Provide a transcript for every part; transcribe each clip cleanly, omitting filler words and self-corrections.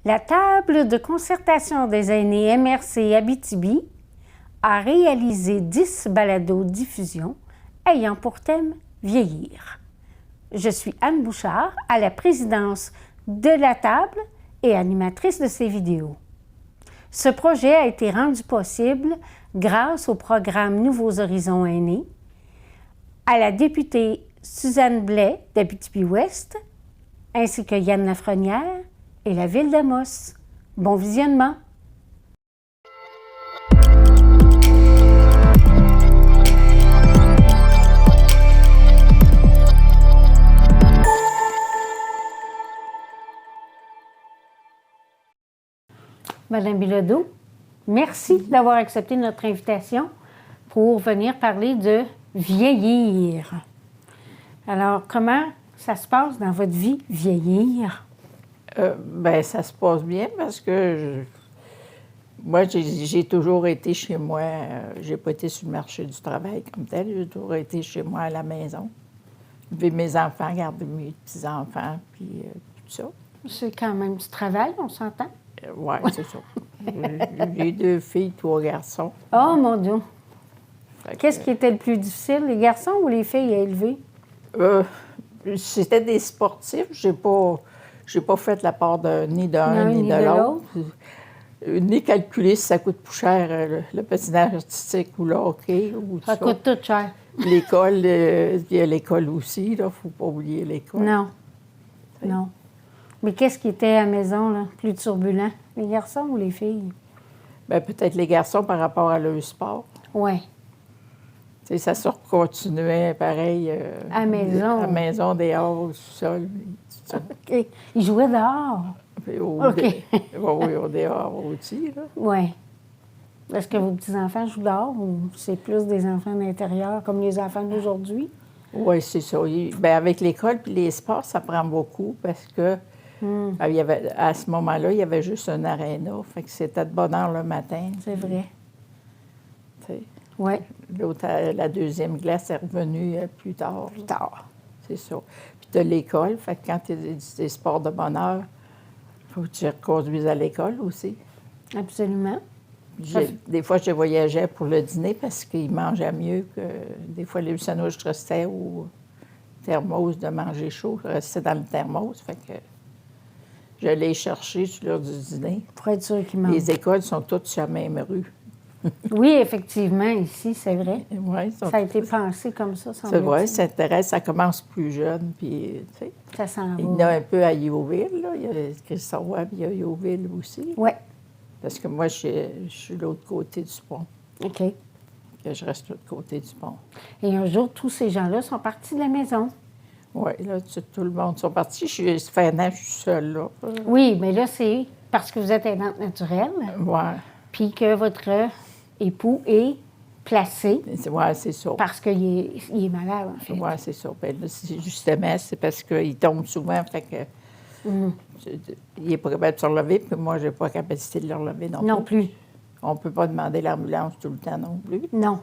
La table de concertation des aînés MRC Abitibi a réalisé 10 balados-diffusions ayant pour thème « Vieillir ». Je suis Anne Bouchard, à la présidence de la table et animatrice de ces vidéos. Ce projet a été rendu possible grâce au programme Nouveaux Horizons Aînés, à la députée Suzanne Blais d'Abitibi-Ouest, ainsi que Yann Lafrenière et la Ville d'Amos. Bon visionnement! Madame Bilodeau, merci d'avoir accepté notre invitation pour venir parler de vieillir. Alors, comment ça se passe dans votre vie, vieillir? Bien, ça se passe bien parce que moi, j'ai toujours été chez moi. J'ai pas été sur le marché du travail comme tel. J'ai toujours été chez moi à la maison. Élever mes enfants, garder mes petits-enfants, puis tout ça. C'est quand même du travail, on s'entend? Oui, c'est ça. J'ai 2 filles, 3 garçons. Oh, mon Dieu! Qu'est-ce qui était le plus difficile, les garçons ou les filles à élever? C'était des sportifs. J'ai pas fait la part ni d'un ni de l'autre. Ni calculer si ça coûte plus cher le patinage artistique ou le hockey. Ou Ça coûte tout cher. L'école, il y a l'école aussi, il ne faut pas oublier l'école. Non. Non. Mais qu'est-ce qui était à la maison, là, plus turbulent? Les garçons ou les filles? Bien, peut-être les garçons par rapport à leur sport. Oui. Tu sais, ça se continuait pareil. À la maison? À la maison, dehors, au sol. OK. Ils jouaient dehors? OK. Oui, au dehors aussi, là. Oui. Est-ce que vos petits-enfants jouent dehors ou c'est plus des enfants d'intérieur comme les enfants d'aujourd'hui? Oui, c'est ça. Bien, avec l'école puis les sports, ça prend beaucoup parce que il y avait, à ce moment-là, il y avait juste un aréna. Fait que c'était de bonne heure le matin. C'est vrai. Tu sais. Oui. L'autre, la deuxième glace est revenue plus tard. Plus tard. C'est ça. Puis tu as l'école. Fait que quand tu as des sports de bonne heure, il faut que tu reconduises à l'école aussi. Absolument. Des fois, je voyageais pour le dîner parce qu'ils mangeaient mieux que des fois les sandwichs restaient au thermos de manger chaud. Restait dans le thermos. Fait que je les chercher sur l'heure du dîner. Pour être sûr qu'ils mangent. Les écoles sont toutes sur la même rue. Oui, effectivement, ici, c'est vrai. Ouais, Ça a été pensé comme ça. C'est vrai, ça intéresse, ça commence plus jeune, puis, tu sais. Ça s'en va. Il y en a un peu à Yeoville, là. Il y a Christ-Roi, puis il y a Yeoville aussi. Oui. Parce que moi, je suis de l'autre côté du pont. OK. Que je reste de l'autre côté du pont. Et un jour, tous ces gens-là sont partis de la maison. Oui, là, tout le monde sont partis. Ça fait un an que je suis seule, là. Oui, mais là, c'est parce que vous êtes aidante naturelle. Oui. Puis que votre époux est placé. Oui, c'est ça. Parce qu'il est malade, en fait. Oui, c'est ça. Bien, là, justement, c'est parce qu'il tombe souvent, fait que il n'est pas capable de se relever, puis moi, je n'ai pas la capacité de le relever non plus. Non plus. On ne peut pas demander l'ambulance tout le temps non plus. Non.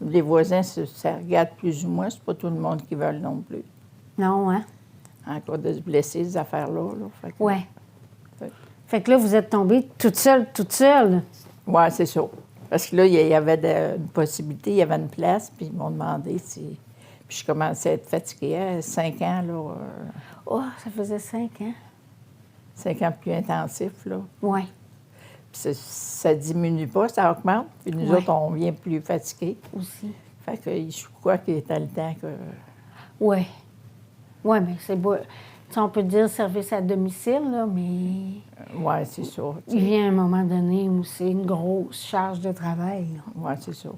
Les voisins, ça regarde plus ou moins. C'est pas tout le monde qui veut non plus. Non, hein? En cas de se blesser, ces affaires-là. Oui. Fait que là, vous êtes tombée toute seule, toute seule. Oui, c'est ça. Parce que là, il y avait une possibilité, il y avait une place, puis ils m'ont demandé si... Puis je commençais à être fatiguée à 5 ans, là. Oh, ça faisait 5 ans. 5 ans plus intensifs, là. Oui. Puis ça diminue pas, ça augmente. Puis nous autres, on vient plus fatigués. Aussi. Fait que je crois qu'il était le temps que... Oui. Oui, mais c'est beau. Tu sais, on peut dire service à domicile, là, mais... Oui, c'est ça. Il vient un moment donné où c'est une grosse charge de travail. Oui, c'est ça.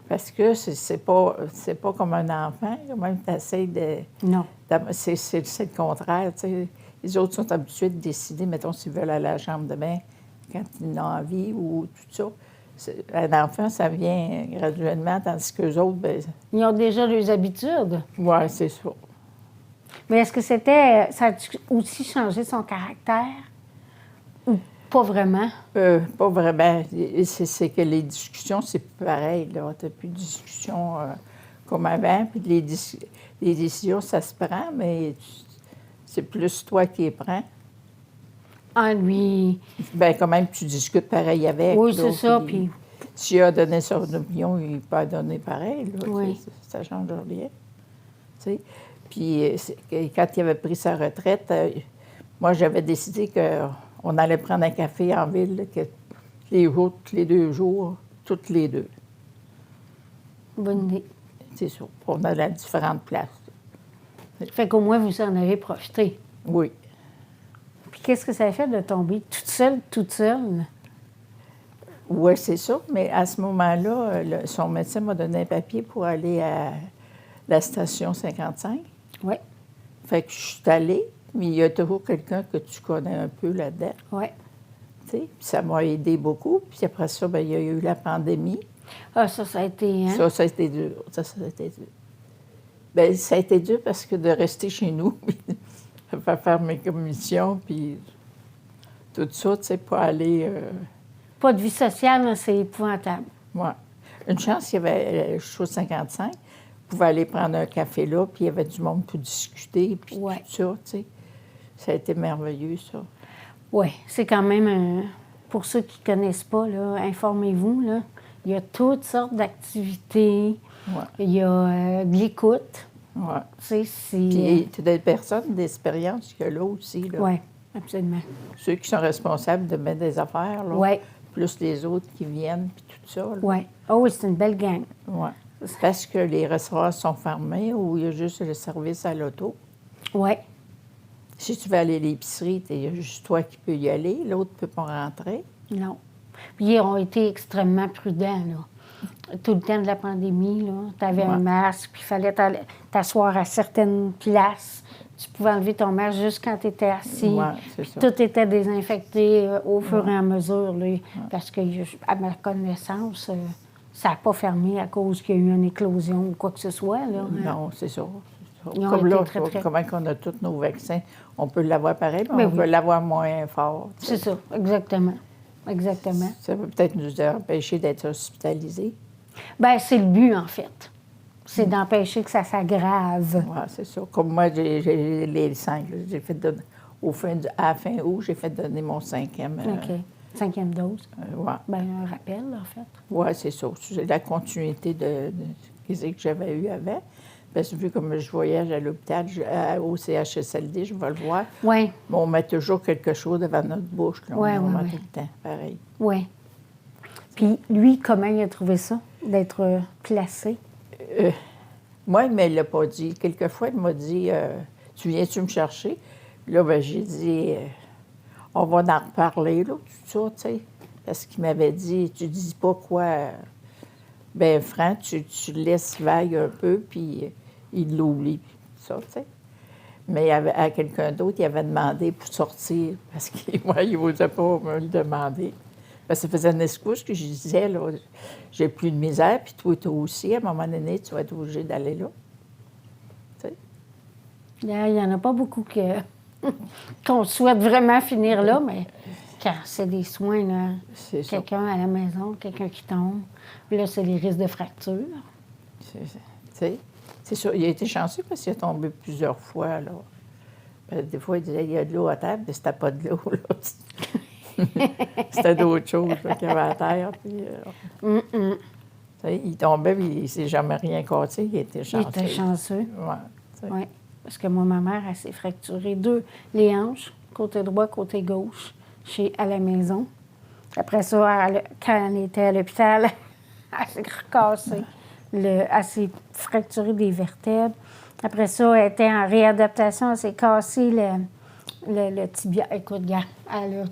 Parce que c'est pas comme un enfant, quand même, tu essaies de... Non. C'est le contraire, tu sais. Les autres sont habitués de décider, mettons, s'ils veulent aller à la chambre de bain quand ils ont envie ou tout ça. Un enfant, ça vient graduellement, tandis qu'eux autres, bien... Ils ont déjà leurs habitudes. Oui, c'est ça. Mais est-ce que ça a aussi changé son caractère? Ou pas vraiment? Pas vraiment. C'est que les discussions, c'est pareil, là. Tu n'as plus de discussions comme avant. Puis les décisions, ça se prend, mais c'est plus toi qui les prends. Ah, lui. Bien, quand même, tu discutes pareil avec. Oui, là, c'est ça. Puis, s'il a donné son opinion, il peut donner pareil. Là, Oui. Ça ne change rien. Tu sais. Puis, quand il avait pris sa retraite, moi, j'avais décidé qu'on allait prendre un café en ville, que tous les 2 jours, toutes les deux. bonne idée. C'est sûr. On allait à différentes places. Fait qu'au moins, vous en avez profité. Oui. Puis qu'est-ce que ça a fait de tomber toute seule? Oui, c'est ça. Mais à ce moment-là, son médecin m'a donné un papier pour aller à la station 55. Oui, Fait que je suis allée, mais il y a toujours quelqu'un que tu connais un peu là-dedans. oui. Tu sais. Puis ça m'a aidé beaucoup. Puis après ça, bien, il y a eu la pandémie. Ah, ça a été, hein? Ça a été dur. Ça a été dur. Bien, ça a été dur parce que de rester chez nous, puis de faire mes commissions, puis tout ça, tu sais, pas aller... Pas de vie sociale, là, c'est épouvantable. Ouais. Une chance, il y avait le show 55. On pouvait aller prendre un café là, puis il y avait du monde pour discuter, puis Ouais. tout ça, tu sais. Ça a été merveilleux, ça. Oui, c'est quand même, pour ceux qui ne connaissent pas, là, informez-vous, là. Il y a toutes sortes d'activités. Ouais. Il y a de l'écoute. Ouais. Tu sais, c'est... Puis tu as des personnes d'expérience qu'il y a là aussi, là. Oui, absolument. Ceux qui sont responsables de mettre des affaires, là. Oui, Plus les autres qui viennent, puis tout ça, là. oui. Oh oui, c'est une belle gang. Ouais. C'est parce que les restaurants sont fermés ou il y a juste le service à l'auto. Oui, Si tu veux aller à l'épicerie, il y a juste toi qui peux y aller, l'autre ne peut pas rentrer. non. Puis ils ont été extrêmement prudents, là. Tout le temps de la pandémie, là. Tu avais un Ouais. masque, puis il fallait t'asseoir à certaines places. Tu pouvais enlever ton masque juste quand tu étais assis. Ouais, c'est Puis ça. tout était désinfecté au fur et à mesure, là, parce que, à ma connaissance, ça n'a pas fermé à cause qu'il y a eu une éclosion ou quoi que ce soit, là. Non, c'est ça. Ils ont Comme été là, très- comment on a tous nos vaccins, on peut l'avoir pareil, mais Ben on oui. peut l'avoir moins fort. tu sais. C'est ça, exactement. Exactement. Ça peut peut-être nous empêcher d'être hospitalisés. Bien, c'est le but, en fait. C'est d'empêcher que ça s'aggrave. Oui, c'est ça. Comme moi, j'ai les 5. J'ai fait donner, à la fin août, j'ai fait donner mon 5e. OK. 5e dose. Ouais. Bien, un rappel, en fait. Oui, c'est ça. C'est la continuité de ce que j'avais eu avant. Parce que vu comme je voyage à l'hôpital, au CHSLD, je vais le voir. Oui, Mais on met toujours quelque chose devant notre bouche. Là. Ouais, on ouais, met ouais. tout le temps, pareil. oui. Puis, lui, comment il a trouvé ça, d'être placé? Moi, il ne me l'a pas dit. Quelquefois, il m'a dit Tu viens-tu me chercher? Là, ben, j'ai dit On va en reparler, là, tout ça, tu sais. Parce qu'il m'avait dit Tu dis pas quoi. Ben, Franck, tu laisses vague un peu, puis il l'oublie, puis ça, tu sais. Mais à quelqu'un d'autre, il avait demandé pour sortir, parce qu'il n'osait pas me le demander. Parce que ça faisait une excuse que je disais, là, j'ai plus de misère, puis toi aussi, à un moment donné, tu vas être obligé d'aller là. Tu sais. Il n'y en a pas beaucoup qu'on souhaite vraiment finir là, mais quand c'est des soins, là, C'est ça. quelqu'un à la maison, quelqu'un qui tombe, puis là, c'est les risques de fracture. Tu sais. C'est sûr, il a été chanceux parce qu'il est tombé plusieurs fois, là. Des fois, il disait, il y a de l'eau à terre, mais c'était pas de l'eau, là. C'était d'autres choses là, qu'il y avait à terre. Puis, tu sais, il tombait, puis il ne s'est jamais rien cassé. Il était Il chanceux. était chanceux. Ouais, tu sais. Oui. Parce que moi, ma mère, elle s'est fracturée les hanches, côté droit, côté gauche, à la maison. Après ça, quand elle était à l'hôpital, elle s'est cassée. Elle s'est fracturée des vertèbres. Après ça, elle était en réadaptation, elle s'est cassée le tibia. Écoute, gars, elle a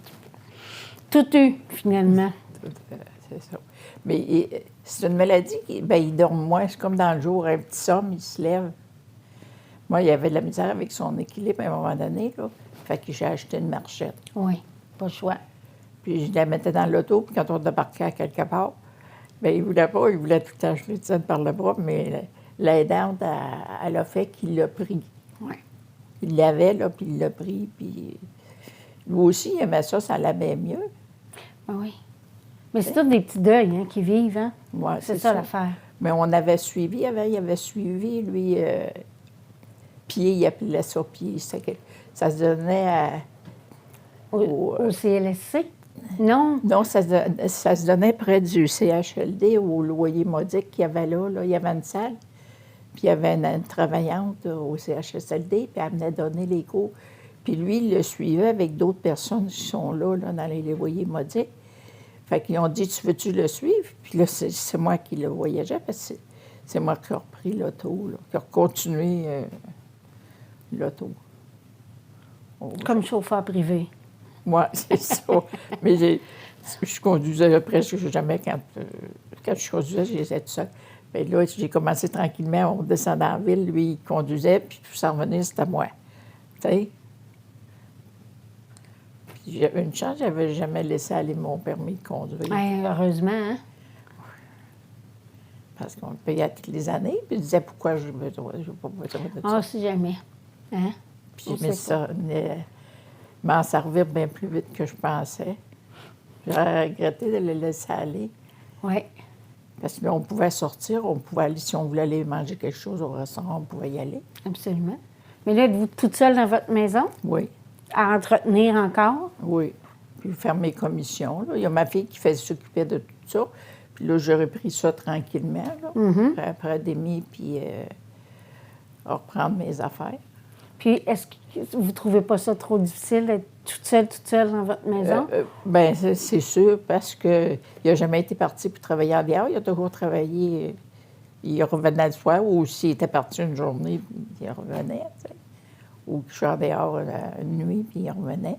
tout eu, finalement. C'est ça. Mais c'est une maladie il dort moins. C'est comme dans le jour, un petit somme, il se lève. Moi, il avait de la misère avec son équilibre à un moment donné, là. Fait que j'ai acheté une marchette. Oui, pas le choix. Puis je la mettais dans l'auto, puis quand on débarquait à quelque part, bien, il voulait pas, il voulait tout le temps, je lui disais par le bras, mais l'aidante, elle a fait qu'il l'a pris. Oui. Il l'avait, là, puis il l'a pris, puis lui aussi, il aimait ça, ça l'allait mieux. Ben oui. Mais c'est tous des petits deuils qui vivent, hein? Ouais, C'est ça l'affaire. Mais on avait suivi, il avait suivi, lui, pied, il appelait ça pied. Ça se donnait Au CLSC? Non. Non, ça se donnait près du CHLD, au loyer modique qu'il y avait là. Il y avait une salle, puis il y avait une travaillante au CHSLD, puis elle venait donner les cours. Puis lui, il le suivait avec d'autres personnes qui sont là dans les loyers modiques. Fait qu'ils ont dit, tu veux-tu le suivre? Puis là, c'est moi qui le voyageais, parce que c'est moi qui ai repris l'auto, qui ai continué l'auto. Comme chauffeur privé. Moi, c'est ça. Mais je conduisais presque jamais quand je conduisais, j'étais tout seul. Bien là, j'ai commencé tranquillement, on descendait en ville, lui, il conduisait, puis tout s'en venait, c'était moi. Tu sais? Puis j'avais une chance, je n'avais jamais laissé aller mon permis de conduire. Heureusement, hein? Parce qu'on le payait toutes les années, puis il disait pourquoi je n'ai pas besoin de ça. Ah, si jamais. Hein? Puis m'en servir bien plus vite que je pensais. J'aurais regretté de le laisser aller. Oui. Parce que là, on pouvait sortir, on pouvait aller, si on voulait aller manger quelque chose au restaurant, on pouvait y aller. Absolument. Mais là, êtes-vous toute seule dans votre maison? Oui. À entretenir encore? Oui. Puis faire mes commissions. Là. Il y a ma fille qui s'occupait de tout ça. Puis là, j'ai repris ça tranquillement, là, après demi, puis reprendre mes affaires. Puis, est-ce que vous ne trouvez pas ça trop difficile d'être toute seule dans votre maison? Bien, c'est sûr, parce qu'il n'a jamais été parti pour travailler en dehors. Il a toujours travaillé. Il revenait le soir, ou s'il était parti une journée, il revenait, tu sais. Ou je suis en dehors une nuit, puis il revenait.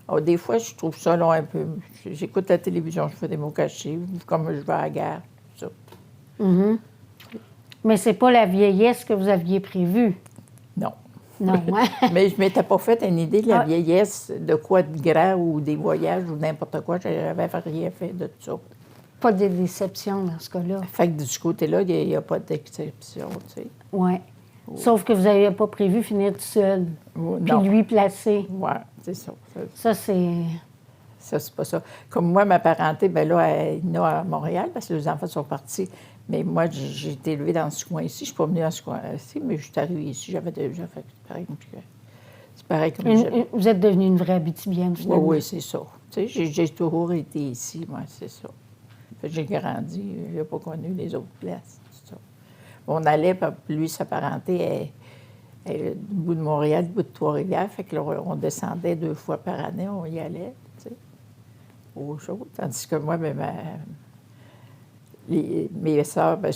Alors, des fois, je trouve ça long un peu. J'écoute la télévision, je fais des mots cachés, comme je vais à la gare, tout ça. Mais c'est pas la vieillesse que vous aviez prévue. Non. Non, hein? Mais je ne m'étais pas fait une idée de la vieillesse, de quoi de grand, ou des voyages, ou n'importe quoi. Je n'avais rien fait de tout ça. Pas de déception dans ce cas-là. Fait que de ce côté-là, il n'y a pas d'exception, tu sais. Oui. Sauf que vous n'aviez pas prévu finir tout seul. Puis lui placer. Oui, c'est ça. Ça, c'est... Ça, c'est pas ça. Comme moi, ma parenté, bien là, il y en a à Montréal, parce que les enfants sont partis. Mais moi, j'ai été élevée dans ce coin-ci. Je ne suis pas venue dans ce coin-ci, mais je suis arrivée ici. J'avais déjà fait c'est pareil comme Vous êtes devenue une vraie Abitibienne, finalement. Oui, c'est ça. Tu sais, j'ai toujours été ici, moi, c'est ça. J'ai grandi, je n'ai pas connu les autres places. Ça. On allait, lui, sa parenté est du bout de Montréal, du bout de Trois-Rivières. Fait que là, on descendait 2 fois par année, on y allait, tu sais, aux choses. Tandis que moi, mes sœurs, ben,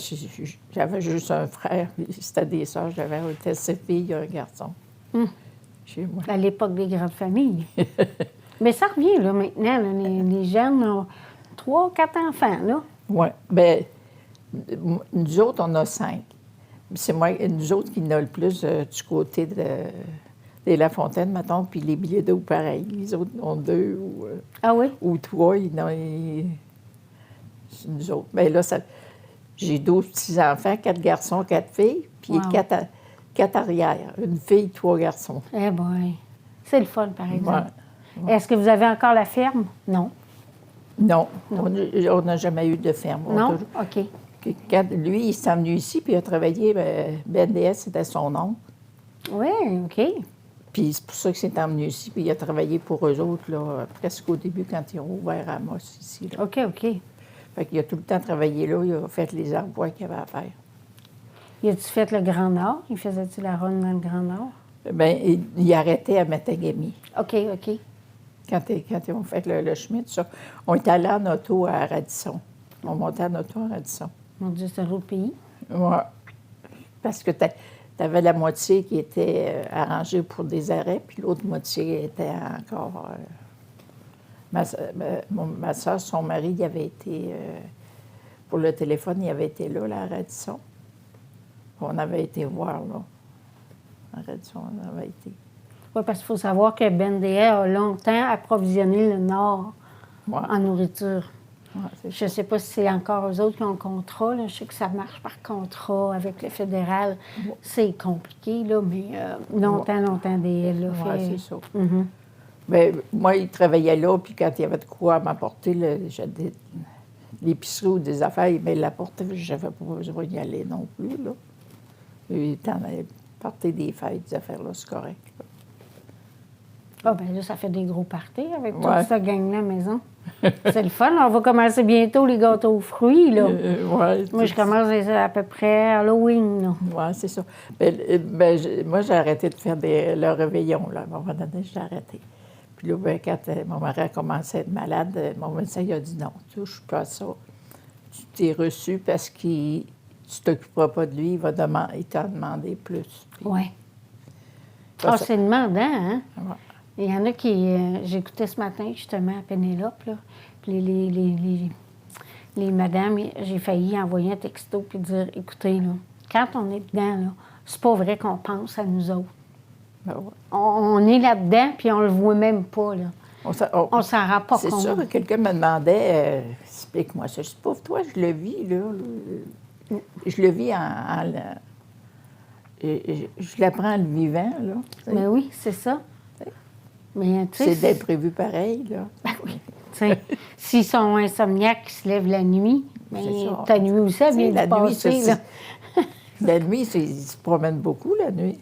j'avais juste un frère, c'était des sœurs, j'avais 7 filles et un garçon. Chez moi. À l'époque des grandes familles. Mais ça revient, là, maintenant. Là, les jeunes ont 3, 4 enfants, là. Oui. Bien, nous autres, on a 5. C'est nous autres qui en a le plus du côté de La Fontaine, mettons, puis les billets d'eau, pareil. Les autres en ont 2 ou 3. C'est nous autres. Bien là, j'ai 12 petits-enfants, 4 garçons, 4 filles, puis 4 arrières. Une fille, 3 garçons. Eh bien, c'est le fun, par exemple. Ouais. Est-ce que vous avez encore la ferme? Non. Non. On n'a jamais eu de ferme. Non? OK. Quand lui, il s'est venu ici, puis il a travaillé, BNDS, c'était son nom. Oui, OK. Puis c'est pour ça qu'il s'est emmené ici, puis il a travaillé pour eux autres, là, presque au début, quand ils ont ouvert Amos ici. Là. OK. Fait qu'il a tout le temps travaillé là, il a fait les emplois qu'il avait à faire. Il a-tu fait le Grand Nord? Il faisait-tu la ronde dans le Grand Nord? Bien, il arrêtait à Matagami. OK. Quand ils ont fait le chemin, tout ça. On était allés en auto à Radisson. On montait en auto à Radisson. Mon Dieu, c'est un autre pays. Oui. Parce que tu avais la moitié qui était arrangée pour des arrêts, puis l'autre moitié était encore... Ma soeur, son mari, il avait été... pour le téléphone, il avait été là à Radisson. On avait été voir, là. À Radisson, on avait été. Oui, parce qu'il faut savoir que BNDA a longtemps approvisionné le Nord en nourriture. Ouais, je ne sais pas si c'est encore eux autres qui ont le contrat. Là. Je sais que ça marche par contrat avec le fédéral. Ouais. C'est compliqué, là, mais longtemps, DL. Oui, c'est ça. Bien, moi, il travaillait là, puis quand il y avait de quoi m'apporter, l'épicerie ou des affaires, il me l'apportait. Je n'avais pas besoin d'y aller non plus, là. Il t'en avait porté des fêtes, des affaires-là, c'est correct. Là. Ah, bien là, ça fait des gros parties avec toute Ouais. cette gang-là à la maison. C'est le fun. On va commencer bientôt les gâteaux aux fruits, là. Ouais, Moi, je commence à peu près à Halloween, là. Oui, c'est ça. Moi, j'ai arrêté de faire le réveillon, là. À un moment donné, j'ai arrêté. Puis là, quand mon mari a commencé à être malade, mon médecin il a dit non, tu touches pas à ça. Tu t'es reçu parce que tu ne t'occuperas pas de lui, il t'a demandé plus. Puis, Oui. ça, Ah, ça- c'est demandant, hein? ouais. Il y en a qui... J'écoutais ce matin, justement, à Pénélope, là. Puis les madames, j'ai failli envoyer un texto puis dire, écoutez, là, quand on est dedans, là, c'est pas vrai qu'on pense à nous autres. Ben ouais. On est là-dedans, puis on le voit même pas, là. On s'en rend pas C'est compte. sûr que quelqu'un me demandait, explique-moi ça. Je dis, pauvre toi, je le vis, là. Je le vis je l'apprends en le vivant, là. Tu sais. Mais oui, c'est ça. Mais, tu C'est sais, d'imprévu pareil, là. tu sais, s'ils sont insomniaques, qui se lèvent la nuit, mais C'est ça. ta nuit aussi, elle Tu sais, vient de la nuit, passer, là. la nuit, ils se promènent beaucoup, la nuit.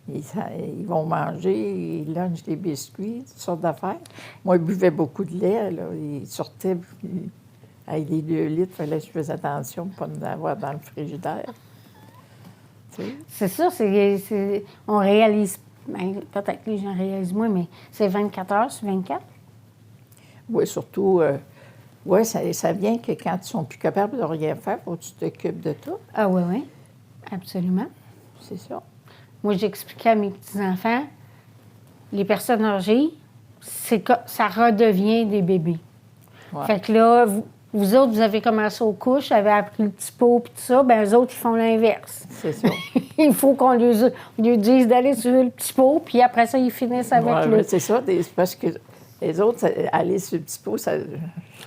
Ils vont manger, ils lungent des biscuits, toutes sortes d'affaires. Moi, ils buvaient beaucoup de lait, là. Ils sortaient, puis, avec les 2 litres, il fallait que je fasse attention pour ne pas en avoir dans le frigidaire. Tu sais? C'est ça, on réalise, ben, peut-être que les gens réalisent moins, mais c'est 24 heures sur 24. Oui, surtout, ouais, ça vient que quand ils sont plus capables de rien faire, faut que tu t'occupes de tout. Ah oui, oui, absolument. C'est ça. Moi, j'expliquais à mes petits-enfants, les personnes âgées, ça redevient des bébés. Ouais. Fait que là, vous autres, vous avez commencé aux couches, avez appris le petit pot puis tout ça, bien, eux autres, ils font l'inverse. C'est ça. Il faut qu'on lui dise d'aller sur le petit pot, puis après ça, ils finissent avec Ouais, le... mais c'est ça, c'est parce que les autres, aller sur le petit pot, ça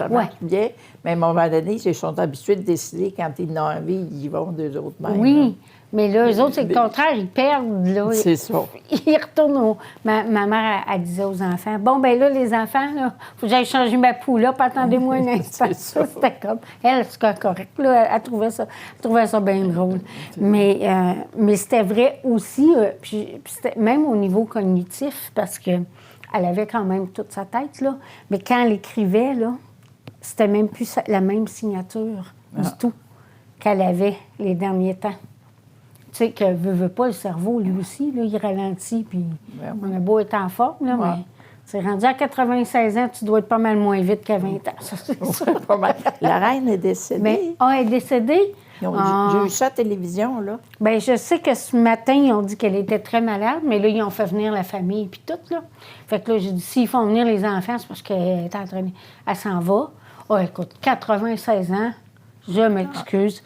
marche bien. Mais à un moment donné, ils sont habitués de décider quand ils en ont envie, ils y vont d'eux autres mêmes. Oui, mais là, eux autres, c'est le contraire, ils perdent, là. C'est ça. Ils retournent Ma mère, elle disait aux enfants, bon, ben là, les enfants, là, faut que j'aille changer ma poulotte, attendez-moi un instant. C'est ça. C'était comme... Elle, c'est correct, là, elle trouvait ça bien drôle. Mais c'était vrai aussi, puis c'était même au niveau cognitif, parce que elle avait quand même toute sa tête, là. Mais quand elle écrivait, là, c'était même plus la même signature du tout qu'elle avait les derniers temps. Tu sais, que veut pas, le cerveau, lui aussi, là, il ralentit, puis on a beau être en forme, là, mais c'est rendu à 96 ans, tu dois être pas mal moins vite qu'à 20 ans. Ça, c'est sûr. Pas mal. La reine est décédée. Mais, elle est décédée? J'ai vu ça à la télévision, là. Bien, je sais que ce matin, ils ont dit qu'elle était très malade, mais là, ils ont fait venir la famille puis tout, là. Fait que là, j'ai dit, s'ils font venir les enfants, c'est parce qu'elle est entraînée. Elle s'en va. Oh, écoute, 96 ans, je m'excuse.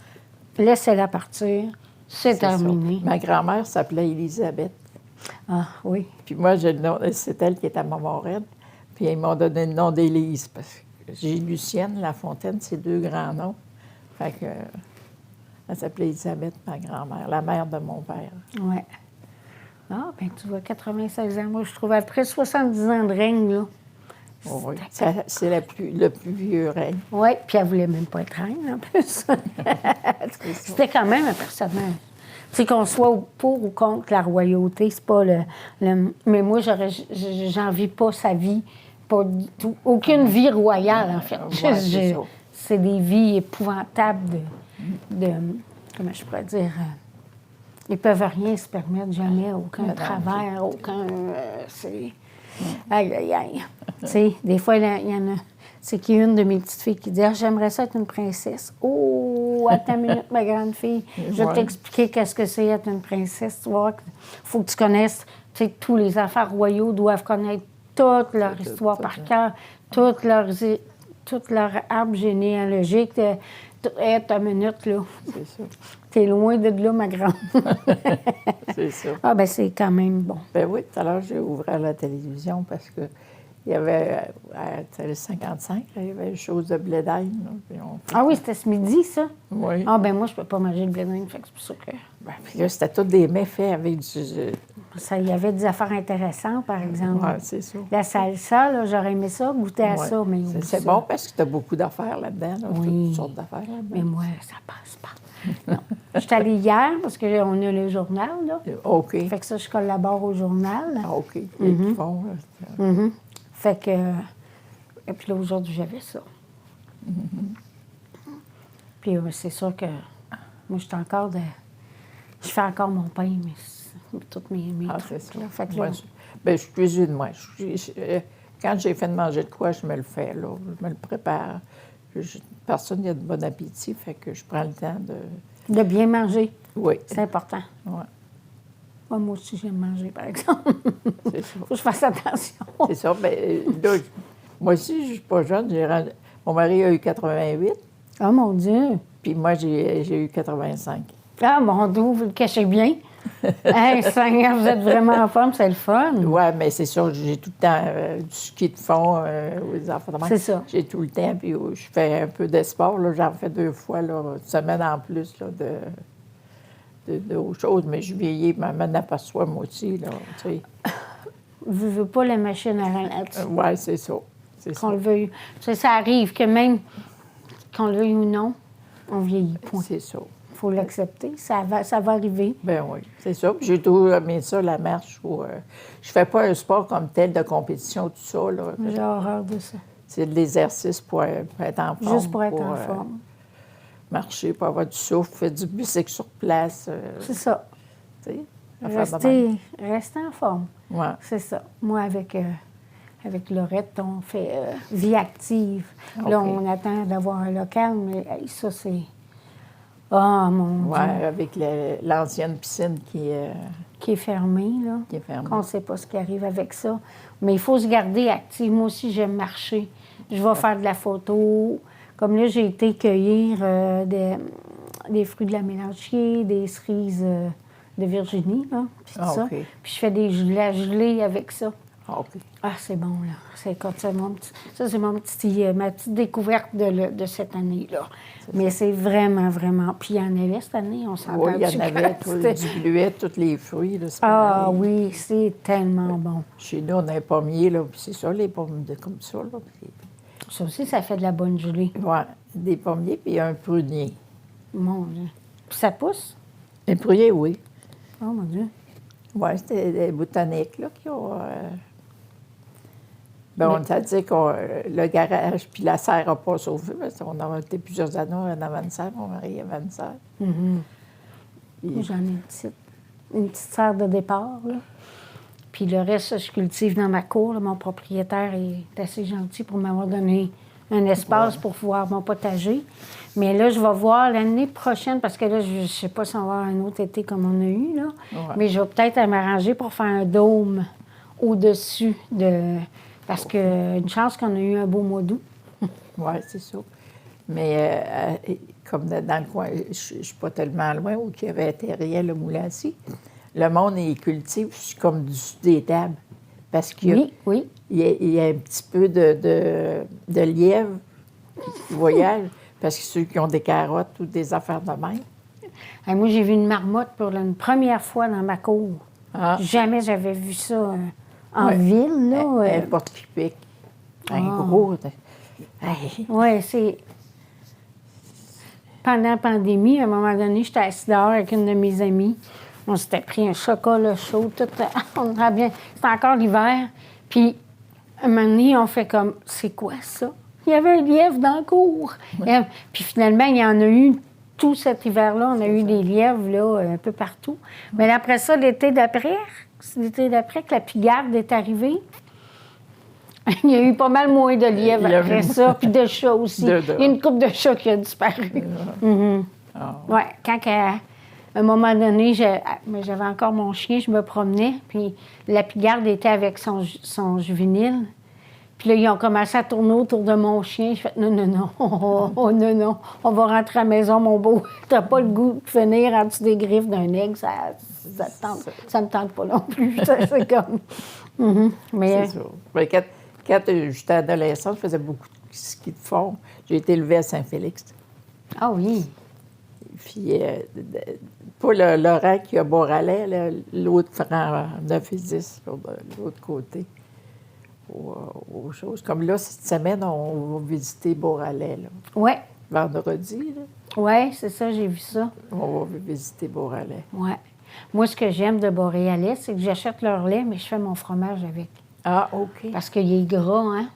Laissez-la partir. C'est terminé. Ça. Ma grand-mère s'appelait Élisabeth. Ah, oui. Puis moi, c'est elle qui est à Montmorency. Puis ils m'ont donné le nom d'Élise, parce que j'ai Lucienne Lafontaine, c'est 2 grands noms. Fait que... Elle s'appelait Elisabeth, ma grand-mère, la mère de mon père. Oui. Ah, bien, tu vois, 96 ans. Moi, je trouve après 70 ans de règne, là. Oh, oui. C'est le plus vieux règne. Oui, puis elle voulait même pas être reine, en plus. C'était quand même un personnage. Tu sais, qu'on soit pour ou contre la royauté, c'est pas le... Mais moi, j'envie pas sa vie, pas du tout. Aucune vie royale, en fait. Ouais, c'est des vies épouvantables de comment je pourrais dire, ils peuvent rien se permettre, jamais, aucun travers, aucun... c'est... Aïe, aïe, aïe. Tu sais, des fois, il y en a... C'est qu'il y a une de mes petites filles qui dit « Ah, j'aimerais ça être une princesse. » Oh, attends une minute, ma grande fille. Je vais t'expliquer qu'est-ce que c'est être une princesse. Tu vois, faut que tu connaisses, tu sais, tous les affaires royaux doivent connaître toute leur histoire par cœur, toute leur arbre généalogique. Attends une minute, là. C'est ça. T'es loin de là, ma grande. C'est ça. Ah, ben c'est quand même bon. Ben oui, tout à l'heure, j'ai ouvert la télévision parce que Il y avait, à le 55, là, il y avait une chose de blé d'Inde. Ah oui, c'était ce midi, ça? Oui. Ah, ben moi, je peux pas manger le blé d'Inde, fait que c'est pour ça que... Ben, puis là, c'était tous des mets faits avec du... Ça, il y avait des affaires intéressantes, par exemple. Oui, c'est ça. La salsa, là, j'aurais aimé ça, goûter à Ouais. ça, mais... C'est bon parce que tu as beaucoup d'affaires là-dedans, là, Oui. toutes sortes d'affaires là-dedans. Mais moi, ça passe pas. Non. Je suis allée hier, parce qu'on a le journal, là. OK. Fait que ça, je collabore au journal. Ah, OK. Ils font, là, Mhm. Fait que... Et puis là, aujourd'hui, j'avais ça. Puis c'est sûr que moi, je fais encore mon pain, mais toutes mes Ah, trucs, c'est ça. là. Fait que Moi, là, je cuisine, moi. Quand j'ai fait de manger de quoi, je me le fais, là. Je me le prépare. Personne n'a de bon appétit, fait que je prends le temps de... de bien manger, Oui. c'est important. Ouais, Moi aussi, j'aime manger, par exemple. c'est ça. Faut que je fasse attention. C'est ça. Bien, là, moi aussi, je suis pas jeune. Mon mari a eu 88, Oh mon Dieu! puis moi, j'ai eu 85. Ah, mon Dieu, vous le cachez bien. Hey, Seigneur, vous êtes vraiment en forme, c'est le fun. Oui, mais c'est sûr, j'ai tout le temps du ski de fond, aux enfants de même. C'est ça. J'ai tout le temps, puis je fais un peu de sport. Là, j'en fais 2 fois, là, une semaine en plus là, d'autres choses, mais je vieillis, ma m'en aperçois moi aussi. Là, tu sais. Vous ne voulez pas la machine à ralentir. Oui, c'est ça. C'est ça. Qu'on le veuille. Ça arrive que même qu'on le veuille ou non, on vieillit. Point. C'est ça. Il faut l'accepter. Ça va arriver. Ben oui, c'est ça. Puis j'ai toujours aimé ça, la marche. Je fais pas un sport comme tel de compétition, tout ça. Là. J'ai horreur de ça. C'est de l'exercice pour être en forme. Juste pour être en forme. Marcher, pour avoir du souffle, faire du bicycle sur place. C'est ça. Tu sais, affaire de même. Rester en forme. Ouais. C'est ça. Moi, avec Laurette, on fait vie active. Là, OK. on attend d'avoir un local, mais hey, ça, c'est... Ah, mon Ouais, Dieu. avec l'ancienne piscine qui Qui est fermée, là. est fermée. On ne sait pas ce qui arrive avec ça. Mais il faut se garder actif. Moi aussi, j'aime marcher. Je vais faire de la photo. Comme là, j'ai été cueillir des fruits de la mélanchier, des cerises de Virginie, là, puis tout Ah, ça. OK. Puis je fais la gelée avec ça. Ah, OK. Ah, c'est bon, là. C'est ma petite découverte de cette année-là. Mais c'est vraiment, vraiment... Puis il y en avait cette année, on s'entend. Oui, il y en avait du bleuet, tous les fruits. Là, c'est Ah pareil. oui, c'est tellement bon. Chez nous, on a un pommier, là, puis c'est ça, les pommes comme ça. Là, Ça aussi, ça fait de la bonne gelée. Oui, des pommiers, puis un prunier. Mon Dieu. Puis ça pousse? Un prunier, oui. Oh mon Dieu. Oui, c'était des botaniques là, qui ont... on t'a dit que le garage puis la serre n'a pas sauvé, parce qu'on a été plusieurs années en avant de serre. Mon mari avait une serre. Moi, j'en ai une petite serre de départ, là. Puis le reste, je cultive dans ma cour. Là. Mon propriétaire est assez gentil pour m'avoir donné un espace pour voir mon potager. Mais là, je vais voir l'année prochaine, parce que là, je ne sais pas si on va avoir un autre été comme on a eu, là. Ouais. Mais je vais peut-être m'arranger pour faire un dôme au-dessus de... Parce que une chance qu'on a eu un beau mois d'août. Oui, c'est ça. Mais comme dans le coin, je ne suis pas tellement loin où il y avait terrien, le moulin-ci. Le monde, il cultive comme des tables. Parce qu'il y a, Oui, oui. il y a un petit peu de lièvre qui voyage. Parce que ceux qui ont des carottes ou des affaires de même. Hey, moi, j'ai vu une marmotte pour une première fois dans ma cour. Ah. Jamais j'avais vu ça en Ouais. ville, là. Un porte-pipic. Un gros. Hey. Oui, c'est... Pendant la pandémie, à un moment donné, j'étais assise dehors avec une de mes amies. On s'était pris un chocolat chaud, tout... on était bien... C'était encore l'hiver. Puis, à un moment donné, on fait comme, c'est quoi ça? Il y avait un lièvre dans la cour. Et, puis finalement, il y en a eu tout cet hiver-là. On a eu des lièvres, là, un peu partout. Mais après ça, l'été d'après que la pigarde est arrivée, il y a eu pas mal moins de lièvres Il y après avait- ça, puis de chats aussi. De- Il y a une couple de chats qui a disparu. Ah. Oui, quand à un moment donné, j'avais encore mon chien, je me promenais, puis la pigarde était avec son juvénile. Puis là, ils ont commencé à tourner autour de mon chien. Je fais non, non, on va rentrer à la maison, mon beau. T'as pas le goût de finir en dessous des griffes d'un aigle, ça me tente pas non plus. C'est comme... Mais C'est ça. Mais Quand j'étais adolescente, je faisais beaucoup de ski de fond. J'ai été élevée à Saint-Félix. Ah oui. Puis, pas le rang qui a Bouralais, là, l'autre rang 9 et 10, de l'autre côté. Aux choses. Comme là, cette semaine, on va visiter Bouralais, là. Oui. Vendredi, là. Oui, c'est ça, j'ai vu ça. On va visiter Bouralais. Oui. Moi, ce que j'aime de Boréalais, c'est que j'achète leur lait, mais je fais mon fromage avec. Ah, OK. Parce qu'il est gras, hein?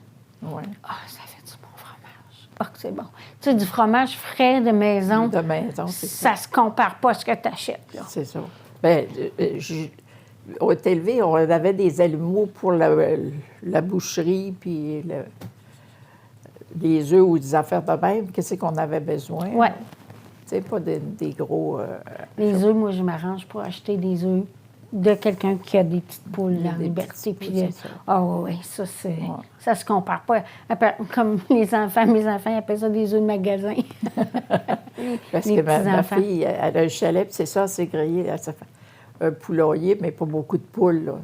Oui. Ah, ça fait du bon fromage. Ah, que c'est bon. Tu sais, du fromage frais de maison. De maison, c'est ça. Ça se compare pas à ce que tu achètes, là. C'est ça. Bien, on était élevés, on avait des animaux pour la boucherie, puis des œufs ou des affaires de même. Qu'est-ce qu'on avait besoin? Oui. Tu sais, pas des gros... Les œufs, moi, je m'arrange pour acheter des œufs de quelqu'un qui a des petites poules en liberté. Puis, Puis, c'est ça. ah oui, ça, c'est... Ouais. Ça se compare pas. Comme les enfants, mes enfants, ils appellent ça des œufs de magasin. Parce Les que ma petits-enfants. fille, elle a un chalet, puis c'est ça, c'est grillé. Ça fait un poulailler, mais pas beaucoup de poules, là.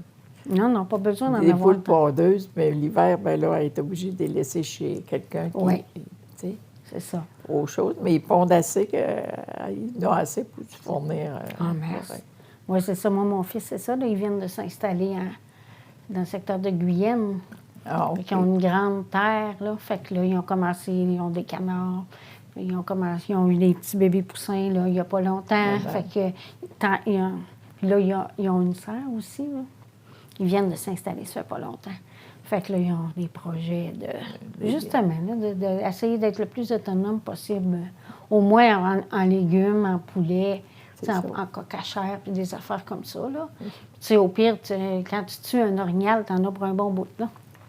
Non, pas besoin d'en Des avoir. poules pondeuses, mais l'hiver, ben là, elle est obligée de les laisser chez quelqu'un qui... Oui. Tu sais, C'est ça. autre chose. Mais ils pondent assez qu'ils en ont assez pour se fournir. Ah, merci. Oui, c'est ça. Moi, mon fils, c'est ça. Là, ils viennent de s'installer dans le secteur de Guyenne. Ah, Fait OK. qu'ils ont une grande terre, là. Fait que là, ils ont commencé, ils ont des canards. Puis ils ont eu des petits bébés poussins, là, il n'y a pas longtemps. Fait que, puis là, ils ont une sœur aussi, là. Ils viennent de s'installer, ça fait pas longtemps. Fait que là, ils ont des projets justement, là, d'essayer d'être le plus autonome possible. Au moins en légumes, en poulet, tu sais, en coquachère, puis des affaires comme ça, là. Tu sais, au pire, quand tu tues un orignal, t'en as pour un bon bout, là.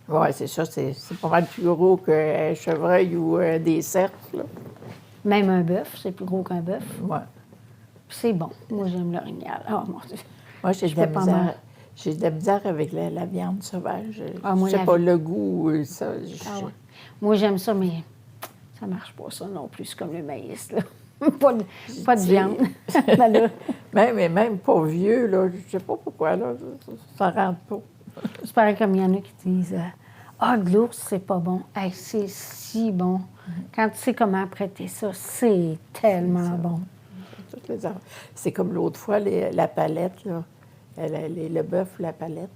Oui, c'est ça. C'est pas mal plus gros qu'un chevreuil ou des cerfs, là. Même un bœuf, c'est plus gros qu'un bœuf. Ouais. Puis c'est bon. Moi, j'aime l'orignal. Oh, mon Dieu. Moi, j'ai Je de la peux pas misère. mal. J'ai de la misère avec la viande sauvage. Ah, moi, je sais la pas, vi- le goût, ça. Ah ouais. Moi, j'aime ça, mais ça marche pas, ça non plus. C'est comme le maïs, là. pas de viande. Ben là, Même pas vieux, là. Je sais pas pourquoi, là. Ça rentre pas. c'est pareil comme il y en a qui disent ah, de l'ours, c'est pas bon. Hey, c'est si bon. Quand tu sais comment prêter ça, c'est tellement bon. Toutes les affaires. C'est comme l'autre fois, la palette, là. Le bœuf, la palette.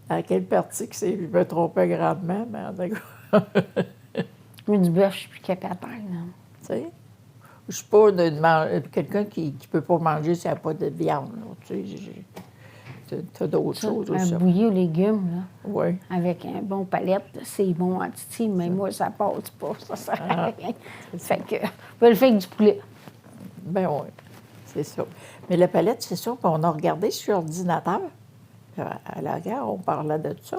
À quelle partie que c'est? Je me trompais grandement, mais en tout cas, Mais du bœuf, je suis plus capable, par exemple. tu sais. Je suis pas quelqu'un qui ne peut pas manger s'il n'y a pas de viande, là. Tu sais, t'as d'autres choses aussi. Un bouilli aux légumes, là. Oui. Avec un bon palette, c'est bon en titi, mais moi, ça passe pas, ça sert à rien. Fait que, je vais le faire avec du poulet. Ben oui, c'est ça. Mais la palette, c'est ça, on a regardé sur l'ordinateur. À la gare, on parlait de ça.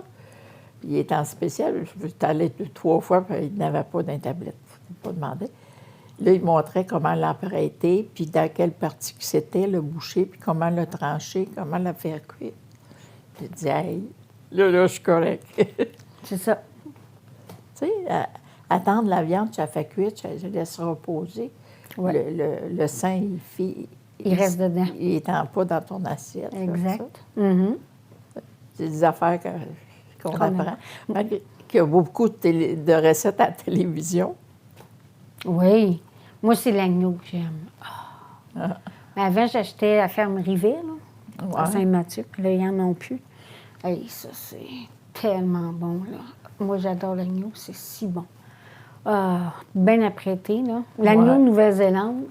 Puis il était en spécial. Je suis allée 2-3 fois, puis il n'avait pas d'une tablette. Je n'ai pas demandé. Là, il montrait comment l'apprêter, puis dans quelle partie que c'était, le boucher, puis comment le trancher, comment le faire cuire. J'ai dit, hey, là, je suis correct. C'est ça. Tu sais, attendre la viande, tu la fais cuire, tu la laisses reposer. Ouais. Le sang, Il reste dedans. Il n'étend pas dans ton assiette. là, Exact. ça. Mhm. C'est des affaires qu'on Qu'on apprend. Malgré qu'il y a beaucoup de recettes à la télévision. Oui. Moi, c'est l'agneau que j'aime. Ah. Mais avant, j'achetais à la ferme Rivet, là, à Ouais. Saint-Mathieu. Puis là, ils n'en ont plus. Hey, ça, c'est tellement bon, là. Moi, j'adore l'agneau, c'est si bon. Ah, bien apprêté, là. L'agneau Ouais. de Nouvelle-Zélande,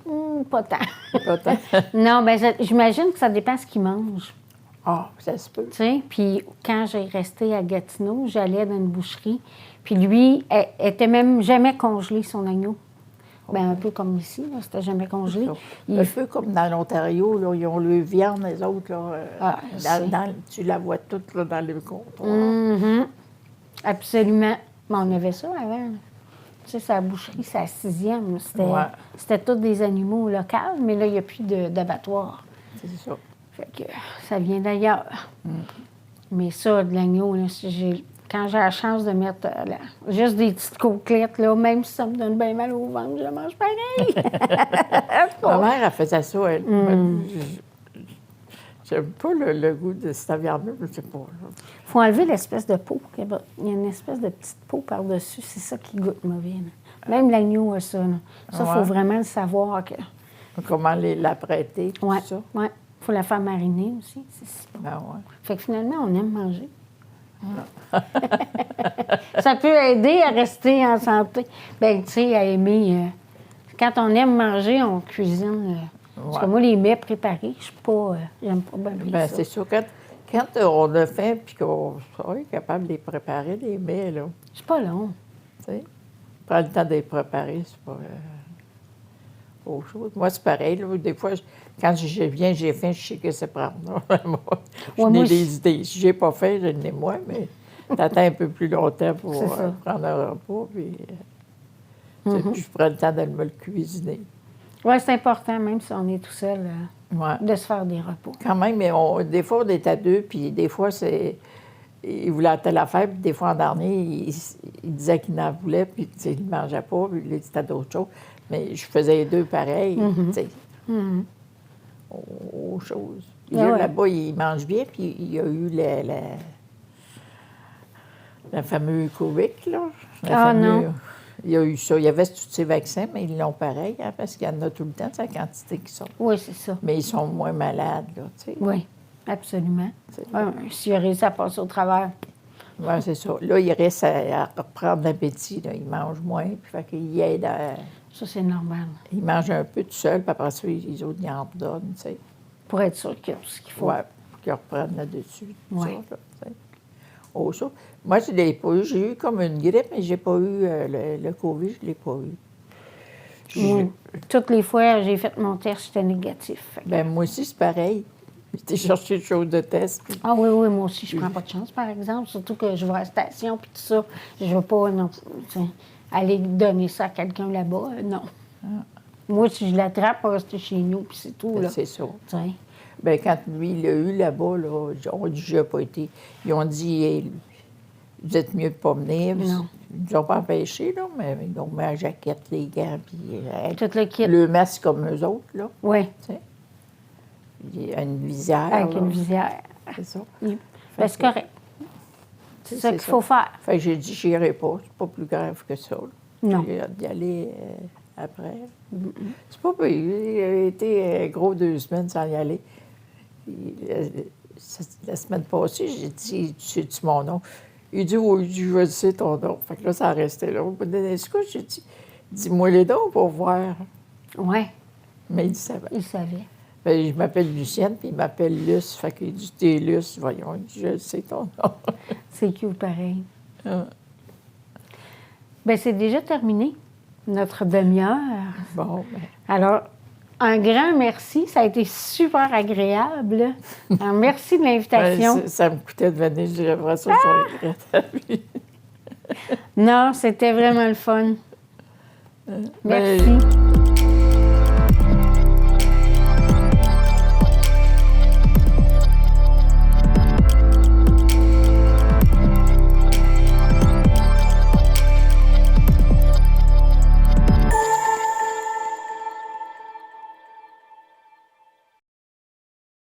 pas tant. Pas tant. Non, bien, j'imagine que ça dépend ce qu'ils mangent. Ah, ça se peut. Tu sais, puis quand j'ai resté à Gatineau, j'allais dans une boucherie. Puis lui, elle était même jamais congelé, son agneau. Bien, un peu comme ici, là, c'était jamais congelé. Un peu comme dans l'Ontario, là, ils ont le viande, les autres, là. Ah, c'est- Tu la vois toute là, dans le comptoir. Mhm. Absolument. Mais on avait ça avant. Tu sais, sa boucherie, c'est la 6e. Ouais. C'était tous des animaux locaux, mais là, il n'y a plus d'abattoir. C'est ça. Fait que ça vient d'ailleurs. Mais ça, de l'agneau, là, quand j'ai la chance de mettre juste des petites côtelettes, là, même si ça me donne bien mal au ventre, je mange pareil. Ma mère, elle faisait ça, elle. J'aime pas le goût de cette viande-là, je sais pas. Il faut enlever l'espèce de peau. Il y a une espèce de petite peau par-dessus. C'est ça qui goûte mauvais. Là. Même l'agneau a ça. Là. Ça, il faut vraiment le savoir. Comment la prêter, tout ça. Oui. Il faut la faire mariner aussi. C'est bon. Ah ouais. Fait que finalement, on aime manger. Ça peut aider à rester en santé. Bien, tu sais, à aimer. Quand on aime manger, on cuisine. Parce que moi, les mets préparés, je suis pas. J'aime pas bien ça. C'est sûr. Quand on a faim et qu'on est capable de les préparer, les mets, là. C'est pas long. Tu sais, prends le temps de les préparer, c'est pas autre chose. Moi, c'est pareil. Là, des fois, quand je viens, j'ai faim, je sais que c'est prendre. J'ai des idées. Si j'ai pas faim, je l'ai moi, mais t'attends un peu plus longtemps pour prendre un repas. Puis, puis je prends le temps de me le cuisiner. Oui, c'est important, même si on est tout seul, de se faire des repas. Quand même, mais des fois, on est à deux, puis des fois, il voulait telle affaire, puis des fois, en dernier, il disait qu'il n'en voulait, puis il ne mangeait pas, puis il disait d'autres choses. Mais je faisais les deux pareils, tu sais. Aux choses. Puis là-bas, il mange bien, puis il y a eu la fameuse COVID, là. Non. Il y a eu ça. Il y avait tous ces vaccins, mais ils l'ont pareil, hein, parce qu'il y en a tout le temps, sa quantité qui sont. Oui, c'est ça. Mais ils sont moins malades, là, tu sais. Oui, absolument. S'il a réussi à passer au travers. Oui, c'est ça. Là, il reste à reprendre l'appétit, là. Il mange moins, puis fait qu'il aide à... Ça, c'est normal. Il mange un peu tout seul, puis après ça, les autres, ils en redonnent, tu sais. Pour être sûr qu'il y a tout ce qu'il faut. Oui, pour qu'ils reprennent là-dessus, tout ça, là, tu sais. Oh, ça. Moi, je ne l'ai pas eu. J'ai eu comme une grippe, mais je n'ai pas eu le COVID, je ne l'ai pas eu. Toutes les fois, j'ai fait mon test, j'étais négatif. Bien, moi aussi, c'est pareil. J'étais chercher une chose de test. Puis... Ah oui, moi aussi, je prends pas de chance, par exemple. Surtout que je vais à la station, puis tout ça. Je ne veux pas aller donner ça à quelqu'un là-bas. Non. Ah. Moi, si je l'attrape, je vais rester chez nous, puis c'est tout. Là. C'est ça. T'sais. Bien, quand lui, il l'a eu là-bas, là, on dit, je n'ai pas été. Ils ont dit, hey, vous êtes mieux de ne pas venir. Non. Ils nous ont pas empêchés, là, mais ils ont mis la jaquette, les gants, puis tout le kit. Le masque comme eux autres, là. Oui. Il y a une visière. Avec là. une visière. C'est ça. Oui. Ben, c'est correct. C'est ça qu'il faut faire. Fait que j'ai dit, je n'irai pas. C'est pas plus grave que ça. Là. Non. J'ai hâte d'y aller après. C'est pas pire. Il a été gros 2 semaines sans y aller. La semaine passée, j'ai dit, tu sais-tu mon nom? Il dit, oui, je sais ton nom. Fait que là, ça restait là. Au bout de j'ai dit, dis-moi les noms pour voir. Oui. Mais il savait. Il savait. Bien, je m'appelle Lucienne, puis il m'appelle Luce. Fait qu'il dit, t'es Luce, voyons. Il dit, je sais ton nom. C'est cute, pareil. Bien, c'est déjà terminé, notre demi-heure. Bon, bien. Alors, un grand merci. Ça a été super agréable. Alors, merci de l'invitation. Ouais, ça me coûtait de venir. Je dirais après ça, je regrette. Non, c'était vraiment le fun. Merci.